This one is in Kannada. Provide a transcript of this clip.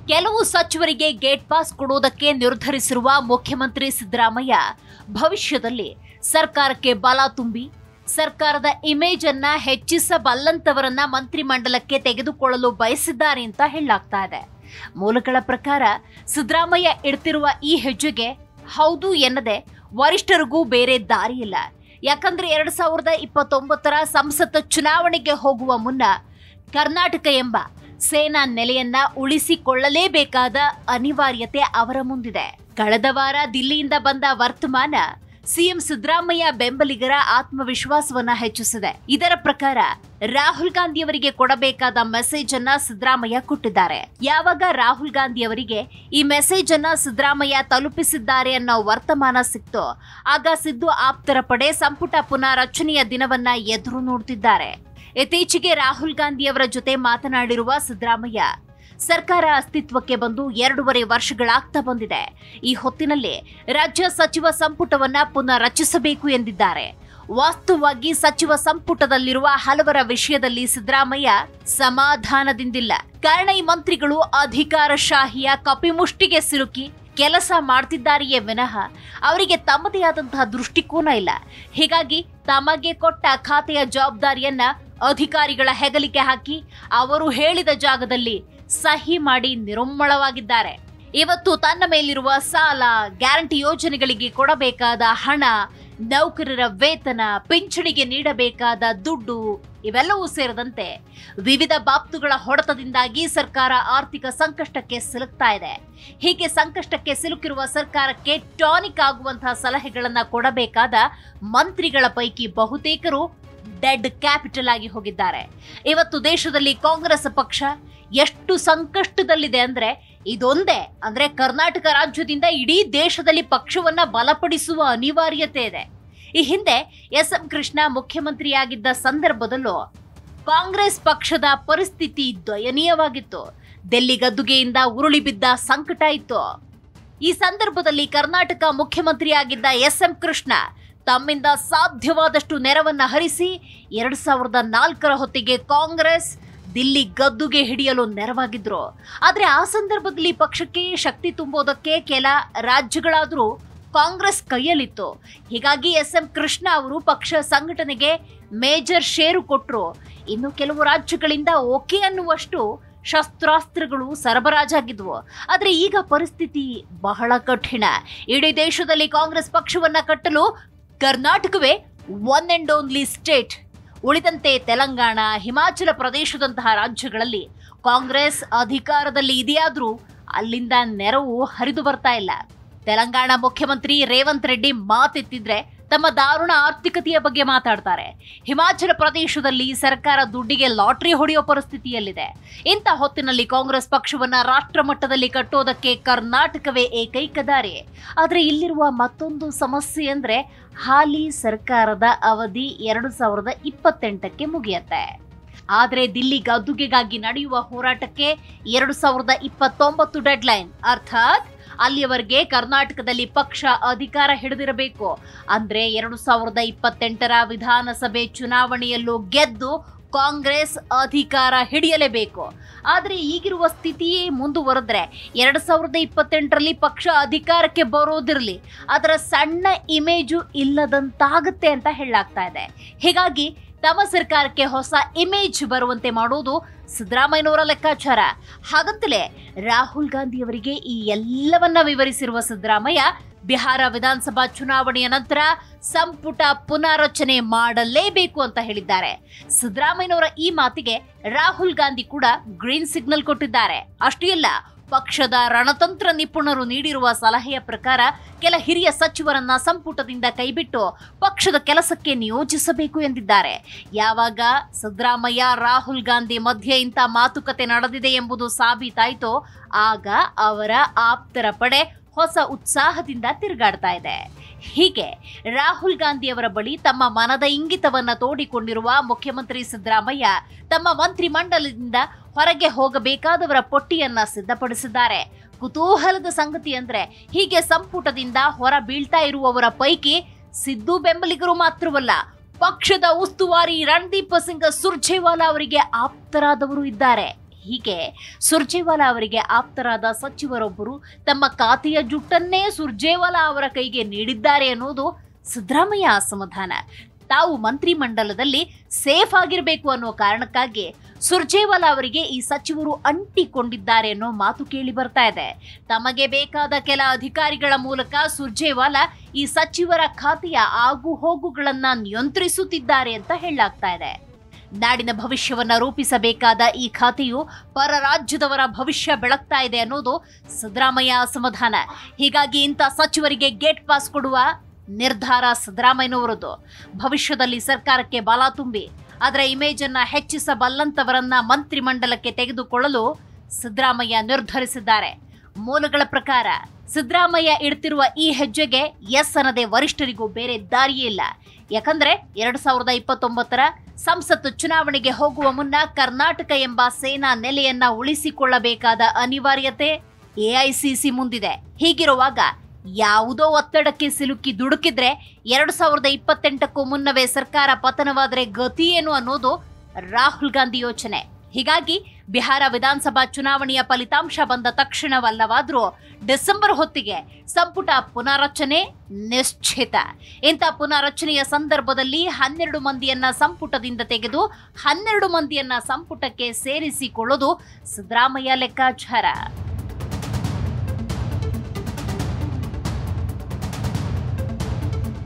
ಕೆಲವು ಸಚಿವರಿಗೆ ಗೇಟ್ ಪಾಸ್ ಕೊಡುವುದಕ್ಕೆ ನಿರ್ಧರಿಸಿರುವ ಮುಖ್ಯಮಂತ್ರಿ ಸಿದ್ದರಾಮಯ್ಯ ಭವಿಷ್ಯದಲ್ಲಿ ಸರ್ಕಾರಕ್ಕೆ ಬಲ ತುಂಬಿ ಸರ್ಕಾರದ ಇಮೇಜ್ ಅನ್ನ ಹೆಚ್ಚಿಸಬಲ್ಲಂತವರನ್ನ ಮಂತ್ರಿಮಂಡಲಕ್ಕೆ ತೆಗೆದುಕೊಳ್ಳಲು ಬಯಸಿದ್ದಾರೆ ಅಂತ ಹೇಳಲಾಗ್ತಾ ಇದೆ. ಮೂಲಗಳ ಪ್ರಕಾರ ಸಿದ್ದರಾಮಯ್ಯ ಇಡ್ತಿರುವ ಈ ಹೆಜ್ಜೆಗೆ ಹೌದು ಎನ್ನದೆ ವರಿಷ್ಠರಿಗೂ ಬೇರೆ ದಾರಿಯಿಲ್ಲ. ಯಾಕಂದ್ರೆ 2029ರ ಸಂಸತ್ ಚುನಾವಣೆಗೆ ಹೋಗುವ ಮುನ್ನ ಕರ್ನಾಟಕ ಎಂಬ ಸೇನಾ ನೆಲೆಯನ್ನ ಉಳಿಸಿಕೊಳ್ಳಲೇಬೇಕಾದ ಅನಿವಾರ್ಯತೆ ಅವರ ಮುಂದಿದೆ. ಕಳೆದ ವಾರ ದಿಲ್ಲಿಯಿಂದ ಬಂದ ವರ್ತಮಾನ ಸಿಎಂ ಸಿದ್ದರಾಮಯ್ಯ ಬೆಂಬಲಿಗರ ಆತ್ಮವಿಶ್ವಾಸವನ್ನ ಹೆಚ್ಚಿಸಿದೆ. ಇದರ ಪ್ರಕಾರ ರಾಹುಲ್ ಗಾಂಧಿ ಅವರಿಗೆ ಕೊಡಬೇಕಾದ ಮೆಸೇಜ್ ಅನ್ನ ಸಿದ್ದರಾಮಯ್ಯ ಕೊಟ್ಟಿದ್ದಾರೆ. ಯಾವಾಗ ರಾಹುಲ್ ಗಾಂಧಿ ಅವರಿಗೆ ಈ ಮೆಸೇಜ್ ಅನ್ನ ಸಿದ್ದರಾಮಯ್ಯ ತಲುಪಿಸಿದ್ದಾರೆ ಅನ್ನೋ ವರ್ತಮಾನ ಸಿಕ್ತೋ ಆಗ ಸಿದ್ದು ಆಪ್ತರ ಪಡೆ ಸಂಪುಟ ಪುನಾರಚನೆಯ ದಿನವನ್ನ ಎದುರು ನೋಡ್ತಿದ್ದಾರೆ. ಇತ್ತೀಚೆಗೆ ರಾಹುಲ್ ಗಾಂಧಿ ಅವರ ಜೊತೆ ಮಾತನಾಡಿರುವ ಸಿದ್ದರಾಮಯ್ಯ ಸರ್ಕಾರ ಅಸ್ತಿತ್ವಕ್ಕೆ ಬಂದು 2.5 ವರ್ಷಗಳಾಗ್ತಾ ಬಂದಿದೆ. ಈ ಹೊತ್ತಿನಲ್ಲಿ ರಾಜ್ಯ ಸಚಿವ ಸಂಪುಟವನ್ನ ಪುನಃ ರಚಿಸಬೇಕು ಎಂದಿದ್ದಾರೆ. ವಾಸ್ತವವಾಗಿ ಸಚಿವ ಸಂಪುಟದಲ್ಲಿರುವ ಹಲವರ ವಿಷಯದಲ್ಲಿ ಸಿದ್ದರಾಮಯ್ಯ ಸಮಾಧಾನದಿಂದಿಲ್ಲ. ಕಾರಣ ಈ ಮಂತ್ರಿಗಳು ಅಧಿಕಾರಶಾಹಿಯ ಕಪಿಮುಷ್ಟಿಗೆ ಸಿಲುಕಿ ಕೆಲಸ ಮಾಡ್ತಿದ್ದಾರೆಯೇ ವಿನಃ ಅವರಿಗೆ ತಮ್ಮದೇ ಆದಂತಹ ದೃಷ್ಟಿಕೋನ ಇಲ್ಲ. ಹೀಗಾಗಿ ತಮಗೆ ಕೊಟ್ಟ ಖಾತೆಯ ಜವಾಬ್ದಾರಿಯನ್ನ ಅಧಿಕಾರಿಗಳ ಹೆಗಲಿಗೆ ಹಾಕಿ ಅವರು ಹೇಳಿದ ಜಾಗದಲ್ಲಿ ಸಹಿ ಮಾಡಿ ನಿರುಮ್ಮಳವಾಗಿದ್ದಾರೆ. ಇವತ್ತು ತನ್ನ ಮೇಲಿರುವ ಸಾಲ, ಗ್ಯಾರಂಟಿ ಯೋಜನೆಗಳಿಗೆ ಕೊಡಬೇಕಾದ ಹಣ, ನೌಕರರ ವೇತನ, ಪಿಂಚಣಿಗೆ ನೀಡಬೇಕಾದ ದುಡ್ಡು ಇವೆಲ್ಲವೂ ಸೇರಿದಂತೆ ವಿವಿಧ ಬಾಬ್ತುಗಳ ಹೊಡೆತದಿಂದಾಗಿ ಸರ್ಕಾರ ಆರ್ಥಿಕ ಸಂಕಷ್ಟಕ್ಕೆ ಸಿಲುಕ್ತಾ ಇದೆ. ಹೀಗೆ ಸಂಕಷ್ಟಕ್ಕೆ ಸಿಲುಕಿರುವ ಸರ್ಕಾರಕ್ಕೆ ಟಾನಿಕ್ ಆಗುವಂತಹ ಸಲಹೆಗಳನ್ನ ಕೊಡಬೇಕಾದ ಮಂತ್ರಿಗಳ ಪೈಕಿ ಬಹುತೇಕರು ಡೆಡ್ ಕ್ಯಾಪಿಟಲ್ ಆಗಿ ಹೋಗಿದ್ದಾರೆ. ಇವತ್ತು ದೇಶದಲ್ಲಿ ಕಾಂಗ್ರೆಸ್ ಪಕ್ಷ ಎಷ್ಟು ಸಂಕಷ್ಟದಲ್ಲಿದೆ ಅಂದ್ರೆ ಇದೊಂದೇ ಅಂದ್ರೆ ಕರ್ನಾಟಕ ರಾಜ್ಯದಿಂದ ಇಡೀ ದೇಶದಲ್ಲಿ ಪಕ್ಷವನ್ನ ಬಲಪಡಿಸುವ ಅನಿವಾರ್ಯತೆ ಇದೆ. ಈ ಹಿಂದೆ ಎಸ್.ಎಂ. ಕೃಷ್ಣ ಮುಖ್ಯಮಂತ್ರಿಯಾಗಿದ್ದ ಸಂದರ್ಭದಲ್ಲೂ ಕಾಂಗ್ರೆಸ್ ಪಕ್ಷದ ಪರಿಸ್ಥಿತಿ ದಯನೀಯವಾಗಿತ್ತು. ಡೆಲ್ಲಿ ಗದ್ದುಗೆಯಿಂದ ಉರುಳಿ ಬಿದ್ದ ಸಂಕಟ ಇತ್ತು. ಈ ಸಂದರ್ಭದಲ್ಲಿ ಕರ್ನಾಟಕ ಮುಖ್ಯಮಂತ್ರಿಯಾಗಿದ್ದ ಎಸ್.ಎಂ. ಕೃಷ್ಣ ತಮ್ಮಿಂದ ಸಾಧ್ಯವಾದಷ್ಟು ನೆರವನ್ನ ಹರಿಸಿ 2004ರ ಹೊತ್ತಿಗೆ ಕಾಂಗ್ರೆಸ್ ದಿಲ್ಲಿ ಗದ್ದುಗೆ ಹಿಡಿಯಲು ನೆರವಾಗಿದ್ರು. ಆದ್ರೆ ಆ ಸಂದರ್ಭದಲ್ಲಿ ಪಕ್ಷಕ್ಕೆ ಶಕ್ತಿ ತುಂಬೋದಕ್ಕೆ ಕೆಲ ರಾಜ್ಯಗಳಾದರೂ ಕಾಂಗ್ರೆಸ್ ಕೈಯಲ್ಲಿತ್ತು. ಹೀಗಾಗಿ ಎಸ್.ಎಂ. ಕೃಷ್ಣ ಅವರು ಪಕ್ಷ ಸಂಘಟನೆಗೆ ಮೇಜರ್ ಷೇರು ಕೊಟ್ಟರು. ಇನ್ನು ಕೆಲವು ರಾಜ್ಯಗಳಿಂದ ಓಕೆ ಅನ್ನುವಷ್ಟು ಶಸ್ತ್ರಾಸ್ತ್ರಗಳು ಸರಬರಾಜಾಗಿದ್ವು. ಆದ್ರೆ ಈಗ ಪರಿಸ್ಥಿತಿ ಬಹಳ ಕಠಿಣ. ಇಡೀ ದೇಶದಲ್ಲಿ ಕಾಂಗ್ರೆಸ್ ಪಕ್ಷವನ್ನ ಕಟ್ಟಲು ಕರ್ನಾಟಕವೇ ಒನ್ ಅಂಡ್ ಓನ್ಲಿ ಸ್ಟೇಟ್. ಉಳಿದಂತೆ ತೆಲಂಗಾಣ, ಹಿಮಾಚಲ ಪ್ರದೇಶದಂತಹ ರಾಜ್ಯಗಳಲ್ಲಿ ಕಾಂಗ್ರೆಸ್ ಅಧಿಕಾರದಲ್ಲಿ ಇದೆಯಾದ್ರೂ ಅಲ್ಲಿಂದ ನೆರವು ಹರಿದು ಬರ್ತಾ ಇಲ್ಲ. ತೆಲಂಗಾಣ ಮುಖ್ಯಮಂತ್ರಿ ರೇವಂತ್ ರೆಡ್ಡಿ ಮಾತೆತ್ತಿದ್ರೆ ತಮ್ಮ ದಾರುಣ ಆರ್ಥಿಕತೆಯ ಬಗ್ಗೆ ಮಾತಾಡ್ತಾರೆ. ಹಿಮಾಚಲ ಪ್ರದೇಶದಲ್ಲಿ ಸರ್ಕಾರ ದುಡ್ಡಿಗೆ ಲಾಟರಿ ಹೊಡೆಯೋ ಪರಿಸ್ಥಿತಿಯಲ್ಲಿದೆ. ಇಂಥ ಹೊತ್ತಿನಲ್ಲಿ ಕಾಂಗ್ರೆಸ್ ಪಕ್ಷವನ್ನ ರಾಷ್ಟ್ರ ಮಟ್ಟದಲ್ಲಿ ಕಟ್ಟೋದಕ್ಕೆ ಕರ್ನಾಟಕವೇ ಏಕೈಕ ದಾರಿ. ಆದ್ರೆ ಇಲ್ಲಿರುವ ಮತ್ತೊಂದು ಸಮಸ್ಯೆ ಅಂದ್ರೆ ಹಾಲಿ ಸರ್ಕಾರದ ಅವಧಿ 2028ಕ್ಕೆ ಮುಗಿಯುತ್ತೆ. ಆದ್ರೆ ದಿಲ್ಲಿ ಗದ್ದುಗೆಗಾಗಿ ನಡೆಯುವ ಹೋರಾಟಕ್ಕೆ 2029 ಡೆಡ್ಲೈನ್. ಅರ್ಥಾತ್ ಅಲ್ಲಿಯವರೆಗೆ ಕರ್ನಾಟಕದಲ್ಲಿ ಪಕ್ಷ ಅಧಿಕಾರ ಹಿಡಿದಿರಬೇಕು. ಅಂದ್ರೆ 2028ರ ವಿಧಾನಸಭೆ ಚುನಾವಣೆಯಲ್ಲೂ ಗೆದ್ದು ಕಾಂಗ್ರೆಸ್ ಅಧಿಕಾರ ಹಿಡಿಯಲೇಬೇಕು. ಆದ್ರೆ ಈಗಿರುವ ಸ್ಥಿತಿಯೇ ಮುಂದುವರೆದ್ರೆ 2028ರಲ್ಲಿ ಪಕ್ಷ ಅಧಿಕಾರಕ್ಕೆ ಬರೋದಿರಲಿ, ಅದರ ಸಣ್ಣ ಇಮೇಜು ಇಲ್ಲದಂತಾಗುತ್ತೆ ಅಂತ ಹೇಳಲಾಗ್ತಾ ಇದೆ. ಹೀಗಾಗಿ ತಮ್ಮ ಸರ್ಕಾರಕ್ಕೆ ಹೊಸ ಇಮೇಜ್ ಬರುವಂತೆ ಮಾಡೋದು ಸಿದ್ದರಾಮಯ್ಯನವರ ಲೆಕ್ಕಾಚಾರ. ಹಾಗಂತಲೇ ರಾಹುಲ್ ಗಾಂಧಿ ಅವರಿಗೆ ಈ ಎಲ್ಲವನ್ನ ವಿವರಿಸಿರುವ ಸಿದ್ದರಾಮಯ್ಯ ಬಿಹಾರ ವಿಧಾನಸಭಾ ಚುನಾವಣೆಯ ನಂತರ ಸಂಪುಟ ಪುನಾರಚನೆ ಮಾಡಲೇಬೇಕು ಅಂತ ಹೇಳಿದ್ದಾರೆ. ಸಿದ್ದರಾಮಯ್ಯನವರ ಈ ಮಾತಿಗೆ ರಾಹುಲ್ ಗಾಂಧಿ ಕೂಡ ಗ್ರೀನ್ ಸಿಗ್ನಲ್ ಕೊಟ್ಟಿದ್ದಾರೆ. ಅಷ್ಟೇ ಅಲ್ಲ, ಪಕ್ಷದ ರಣತಂತ್ರ ನಿಪುಣರು ನೀಡಿರುವ ಸಲಹೆಯ ಪ್ರಕಾರ ಕೆಲ ಹಿರಿಯ ಸಚಿವರನ್ನ ಸಂಪುಟದಿಂದ ಕೈಬಿಟ್ಟು ಪಕ್ಷದ ಕೆಲಸಕ್ಕೆ ನಿಯೋಜಿಸಬೇಕು ಎಂದಿದ್ದಾರೆ. ಯಾವಾಗ ಸಿದ್ದರಾಮಯ್ಯ ರಾಹುಲ್ ಗಾಂಧಿ ಮಧ್ಯೆ ಇಂಥ ಮಾತುಕತೆ ನಡೆದಿದೆ ಎಂಬುದು ಸಾಬೀತಾಯಿತೋ ಆಗ ಅವರ ಆಪ್ತರ ಪಡೆ ಹೊಸ ಉತ್ಸಾಹದಿಂದ ತಿರುಗಾಡ್ತಾ ಇದೆ. ಹೀಗೆ ರಾಹುಲ್ ಗಾಂಧಿ ಅವರ ಬಳಿ ತಮ್ಮ ಮನದ ಇಂಗಿತವನ್ನ ತೋಡಿಕೊಂಡಿರುವ ಮುಖ್ಯಮಂತ್ರಿ ಸಿದ್ದರಾಮಯ್ಯ ತಮ್ಮ ಮಂತ್ರಿ ಮಂಡಲದಿಂದ ಹೊರಗೆ ಹೋಗಬೇಕಾದವರ ಪಟ್ಟಿಯನ್ನ ಸಿದ್ಧಪಡಿಸಿದ್ದಾರೆ. ಕುತೂಹಲದ ಸಂಗತಿ ಅಂದ್ರೆ ಹೀಗೆ ಸಂಪುಟದಿಂದ ಹೊರ ಬೀಳ್ತಾ ಇರುವವರ ಪೈಕಿ ಸಿದ್ದು ಬೆಂಬಲಿಗರು ಮಾತ್ರವಲ್ಲ, ಪಕ್ಷದ ಉಸ್ತುವಾರಿ ರಣದೀಪ್ ಸಿಂಗ್ ಸುರ್ಜೇವಾಲಾ ಅವರಿಗೆ ಆಪ್ತರಾದವರು ಇದ್ದಾರೆ. ಹೀಗೆ ಸುರ್ಜೇವಾಲಾ ಅವರಿಗೆ ಆಪ್ತರಾದ ಸಚಿವರೊಬ್ಬರು ತಮ್ಮ ಖಾತೆಯ ಜುಟ್ಟನ್ನೇ ಸುರ್ಜೇವಾಲಾ ಅವರ ಕೈಗೆ ನೀಡಿದ್ದಾರೆ ಅನ್ನೋದು ಸಿದ್ದರಾಮಯ್ಯ ಅಸಮಾಧಾನ. ತಾವು ಮಂತ್ರಿಮಂಡಲದಲ್ಲಿ ಸೇಫ್ ಆಗಿರಬೇಕು ಅನ್ನೋ ಕಾರಣಕ್ಕಾಗಿ ಸುರ್ಜೇವಾಲಾ ಅವರಿಗೆ ಈ ಸಚಿವರು ಅಂಟಿಕೊಂಡಿದ್ದಾರೆ ಅನ್ನೋ ಮಾತು ಕೇಳಿ ಬರ್ತಾ ಇದೆ. ತಮಗೆ ಬೇಕಾದ ಕೆಲ ಅಧಿಕಾರಿಗಳ ಮೂಲಕ ಸುರ್ಜೇವಾಲಾ ಈ ಸಚಿವರ ಖಾತೆಯ ಆಗು ಹೋಗುಗಳನ್ನ ನಿಯಂತ್ರಿಸುತ್ತಿದ್ದಾರೆ ಅಂತ ಹೇಳಲಾಗ್ತಾ ಇದೆ. ನಾಡಿನ ಭವಿಷ್ಯವನ್ನ ರೂಪಿಸಬೇಕಾದ ಈ ಖಾತೆಯು ಪರ ರಾಜ್ಯದವರ ಭವಿಷ್ಯ ಬೆಳಗ್ತಾ ಇದೆ ಅನ್ನೋದು ಸಿದ್ದರಾಮಯ್ಯ ಅಸಮಾಧಾನ. ಹೀಗಾಗಿ ಇಂಥ ಸಚಿವರಿಗೆ ಗೇಟ್ ಪಾಸ್ ಕೊಡುವ ನಿರ್ಧಾರ ಸಿದ್ದರಾಮಯ್ಯನವರದ್ದು. ಭವಿಷ್ಯದಲ್ಲಿ ಸರ್ಕಾರಕ್ಕೆ ಬಲ ತುಂಬಿ ಅದರ ಇಮೇಜ್ ಅನ್ನ ಹೆಚ್ಚಿಸಬಲ್ಲಂತವರನ್ನ ಮಂತ್ರಿಮಂಡಲಕ್ಕೆ ತೆಗೆದುಕೊಳ್ಳಲು ಸಿದ್ದರಾಮಯ್ಯ ನಿರ್ಧರಿಸಿದ್ದಾರೆ. ಮೂಲಗಳ ಪ್ರಕಾರ ಸಿದ್ದರಾಮಯ್ಯ ಇಡ್ತಿರುವ ಈ ಹೆಜ್ಜೆಗೆ ಎಸ್ ಅನ್ನದೇ ವರಿಷ್ಠರಿಗೂ ಬೇರೆ ದಾರಿಯೇ ಇಲ್ಲ. ಯಾಕಂದ್ರೆ 2029ರ ಸಂಸತ್ ಚುನಾವಣೆಗೆ ಹೋಗುವ ಮುನ್ನ ಕರ್ನಾಟಕ ಎಂಬ ಸೇನಾ ನೆಲೆಯನ್ನ ಉಳಿಸಿಕೊಳ್ಳಬೇಕಾದ ಅನಿವಾರ್ಯತೆ ಎಐಸಿಸಿ ಮುಂದಿದೆ. ಹೀಗಿರುವಾಗ ಯಾವುದೋ ಒತ್ತಡಕ್ಕೆ ಸಿಲುಕಿ ದುಡುಕಿದ್ರೆ 2028ಕ್ಕೂ ಮುನ್ನವೇ ಸರ್ಕಾರ ಪತನವಾದರೆ ಗತಿ ಏನು ಅನ್ನೋದು ರಾಹುಲ್ ಗಾಂಧಿ ಯೋಚನೆ. ಹೀಗಾಗಿ ಬಿಹಾರ ವಿಧಾನಸಭಾ ಚುನಾವಣೆಯ ಫಲಿತಾಂಶ ಬಂದ ತಕ್ಷಣವಲ್ಲವಾದ್ರೂ ಡಿಸೆಂಬರ್ ಹೊತ್ತಿಗೆ ಸಂಪುಟ ಪುನಾರಚನೆ ನಿಶ್ಚಿತ. ಇಂಥ ಪುನಾರಚನೆಯ ಸಂದರ್ಭದಲ್ಲಿ 12 ಮಂದಿಯನ್ನ ಸಂಪುಟದಿಂದ ತೆಗೆದು 12 ಮಂದಿಯನ್ನ ಸಂಪುಟಕ್ಕೆ ಸೇರಿಸಿಕೊಳ್ಳೋದು ಸಿದ್ದರಾಮಯ್ಯ ಲೆಕ್ಕಾಚಾರ.